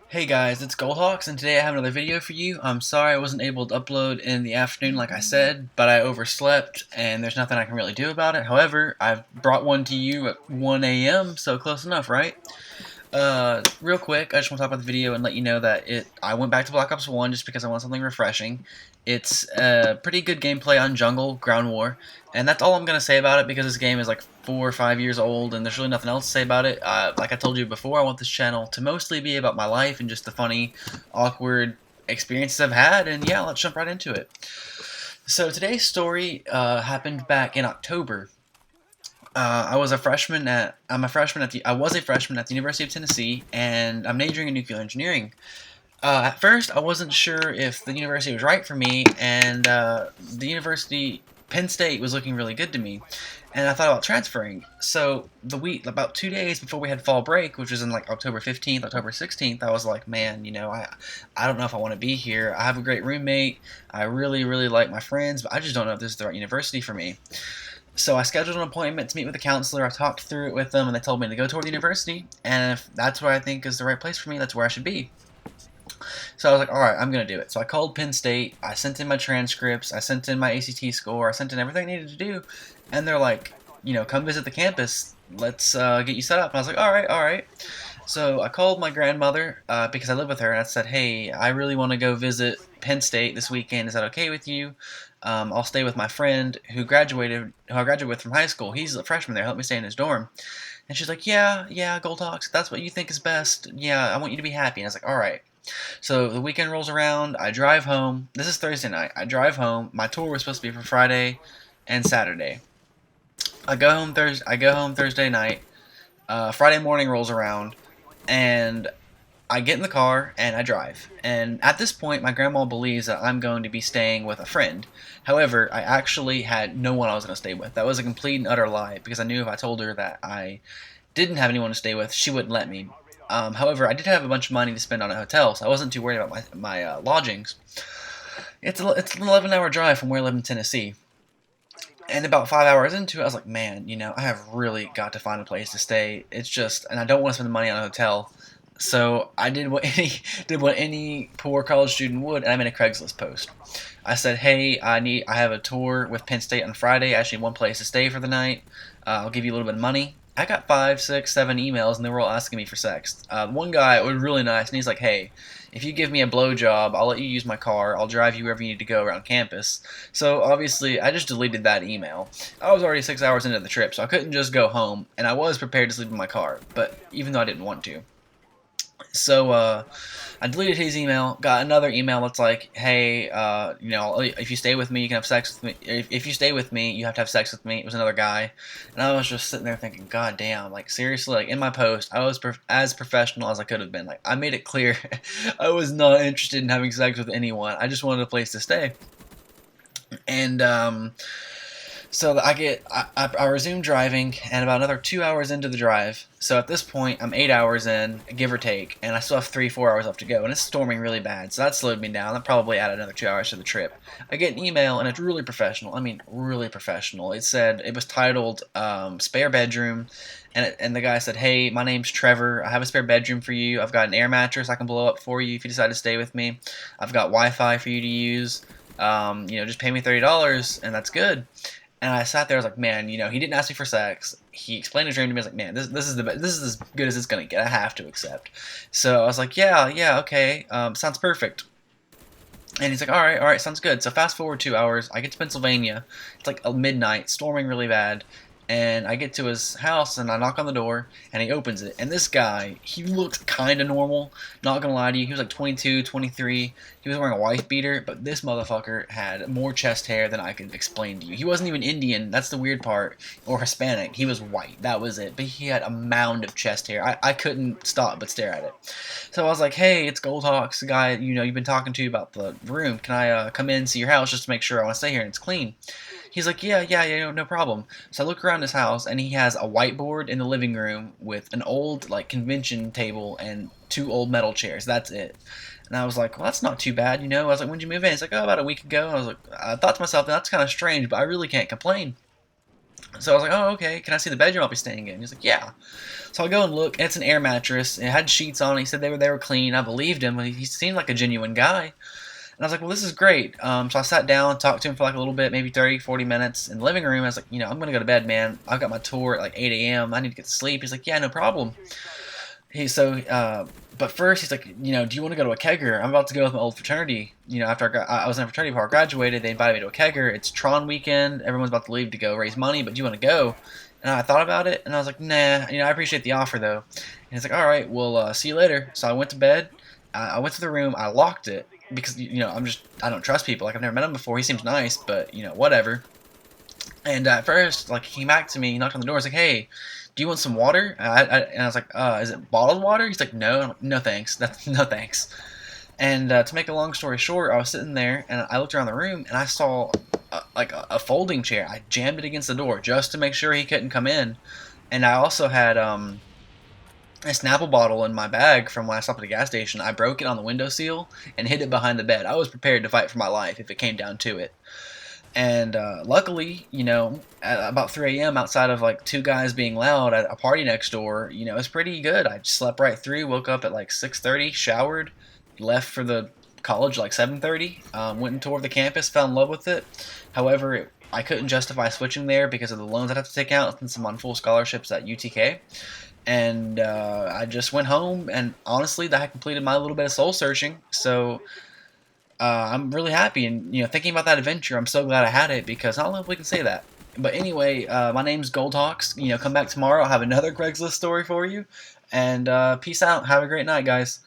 Hey guys, it's Goldhawks, and today I have another video for you. I'm sorry I wasn't able to upload in the afternoon like I said, but I overslept, and there's nothing I can really do about it. However, I've brought one to you at 1 a.m., so close enough, right? Real quick, I just want to talk about the video and let you know that I went back to Black Ops 1 just because I want something refreshing. It's pretty good gameplay on jungle, ground war, and that's all I'm going to say about it because this game is like 4 or 5 years old and there's really nothing else to say about it. Like I told you before, I want this channel to mostly be about my life and just the funny, awkward experiences I've had, and yeah, let's jump right into it. So today's story happened back in October. I was a freshman at the University of Tennessee, and I'm majoring in nuclear engineering. At first, I wasn't sure if the university was right for me, and the university, Penn State, was looking really good to me, and I thought about transferring. So about 2 days before we had fall break, which was in like October 15th, October 16th, I was like, man, I don't know if I want to be here. I have a great roommate. I really, really like my friends, but I just don't know if this is the right university for me. So I scheduled an appointment to meet with a counselor. I talked through it with them, and they told me to go toward the university. And if that's what I think is the right place for me, that's where I should be. So I was like, all right, I'm going to do it. So I called Penn State. I sent in my transcripts. I sent in my ACT score. I sent in everything I needed to do. And they're like, come visit the campus. Let's get you set up. And I was like, all right, all right. So I called my grandmother because I live with her, and I said, hey, I really want to go visit Penn State this weekend. Is that okay with you? I'll stay with my friend who I graduated with from high school. He's a freshman there. Help me stay in his dorm. And she's like, yeah, Gold Hawks, if that's what you think is best. Yeah, I want you to be happy. And I was like, all right. So the weekend rolls around. I drive home. This is Thursday night. I drive home. My tour was supposed to be for Friday and Saturday. I go home Thursday night. Friday morning rolls around, and I get in the car and I drive. And at this point, my grandma believes that I'm going to be staying with a friend. However, I actually had no one I was going to stay with. That was a complete and utter lie because I knew if I told her that I didn't have anyone to stay with, she wouldn't let me. However, I did have a bunch of money to spend on a hotel, so I wasn't too worried about my lodgings. It's an 11-hour drive from where I live in Tennessee. And about 5 hours into it, I was like, man, I have really got to find a place to stay. It's just, and I don't want to spend the money on a hotel. So I did what any poor college student would, and I made a Craigslist post. I said, "Hey, I have a tour with Penn State on Friday. I actually need one place to stay for the night. I'll give you a little bit of money." I got 5, 6, 7 emails, and they were all asking me for sex. One guy was really nice, and he's like, "Hey, if you give me a blowjob, I'll let you use my car. I'll drive you wherever you need to go around campus." So obviously, I just deleted that email. I was already 6 hours into the trip, so I couldn't just go home, and I was prepared to sleep in my car, but even though I didn't want to. So I deleted his email. Got another email that's like, "Hey, if you stay with me, you can have sex with me. If you stay with me, you have to have sex with me." It was another guy, and I was just sitting there thinking, "God damn!" Like seriously, like in my post, I was as professional as I could have been. Like I made it clear, I was not interested in having sex with anyone. I just wanted a place to stay, and so I resume driving, and about another 2 hours into the drive. So at this point, I'm 8 hours in, give or take, and I still have 3, 4 hours left to go. And it's storming really bad, so that slowed me down. That probably added another 2 hours to the trip. I get an email, and it's really professional. I mean, really professional. It was titled "Spare Bedroom," and the guy said, "Hey, my name's Trevor. I have a spare bedroom for you. I've got an air mattress I can blow up for you if you decide to stay with me. I've got Wi-Fi for you to use. Just pay me $30, and that's good." And I sat there. I was like, man, he didn't ask me for sex. He explained his dream to me. I was like, man, this is as good as it's gonna get. I have to accept. So I was like, yeah, okay, sounds perfect. And he's like, all right, sounds good. So fast forward 2 hours, I get to Pennsylvania. It's like midnight, storming really bad. And I get to his house, and I knock on the door, and he opens it. And this guy, he looks kind of normal, not going to lie to you. He was like 22, 23. He was wearing a wife beater, but this motherfucker had more chest hair than I could explain to you. He wasn't even Indian, that's the weird part, or Hispanic. He was white, that was it. But he had a mound of chest hair. I couldn't stop but stare at it. So I was like, hey, it's Goldhawks, the guy you've been talking to about the room. Can I come in and see your house just to make sure I want to stay here and it's clean? He's like, yeah, no problem. So I look around his house, and he has a whiteboard in the living room with an old like convention table and 2 old metal chairs. That's it. And I was like, well, that's not too bad. I was like, when'd you move in? He's like, oh, about a week ago. And I was like, I thought to myself, that's kind of strange, but I really can't complain. So I was like, oh, okay, can I see the bedroom I'll be staying in? He's like, yeah. So I go and look, and it's an air mattress. It had sheets on it. He said they were clean. I believed him. He seemed like a genuine guy. And I was like, well, this is great. So I sat down, talked to him for like a little bit, maybe 30, 40 minutes in the living room. I was like, I'm going to go to bed, man. I've got my tour at like 8 a.m. I need to get to sleep. He's like, yeah, no problem. But first he's like, do you want to go to a kegger? I'm about to go with my old fraternity. After I was in a fraternity before I graduated, they invited me to a kegger. It's Tron weekend. Everyone's about to leave to go raise money, but do you want to go? And I thought about it, and I was like, nah. I appreciate the offer though. And he's like, all right, well, see you later. So I went to bed. I went to the room. I locked it because I don't trust people. Like I've never met him before. He seems nice, but whatever. And at first, like, he came back to me, he knocked on the door. I was like, "Hey, do you want some water?" And I was like, "Is it bottled water?" He's like, "No." I'm like, "No thanks. No thanks." And to make a long story short, I was sitting there and I looked around the room and I saw a folding chair. I jammed it against the door just to make sure he couldn't come in. And I also had a Snapple bottle in my bag from when I stopped at the gas station. I broke it on the windowsill and hid it behind the bed. I was prepared to fight for my life if it came down to it. And luckily, at about 3 a.m., outside of like two guys being loud at a party next door, it's pretty good. I slept right through, woke up at like 6:30, showered, left for the college like 7:30, went and toured the campus, fell in love with it. However, I couldn't justify switching there because of the loans I'd have to take out since I'm on full scholarships at UTK. And I just went home, and honestly, that had completed my little bit of soul searching. So I'm really happy, and thinking about that adventure, I'm so glad I had it because I don't know if we can say that. But anyway, my name's Goldhawks. Come back tomorrow. I'll have another Craigslist story for you, and peace out. Have a great night, guys.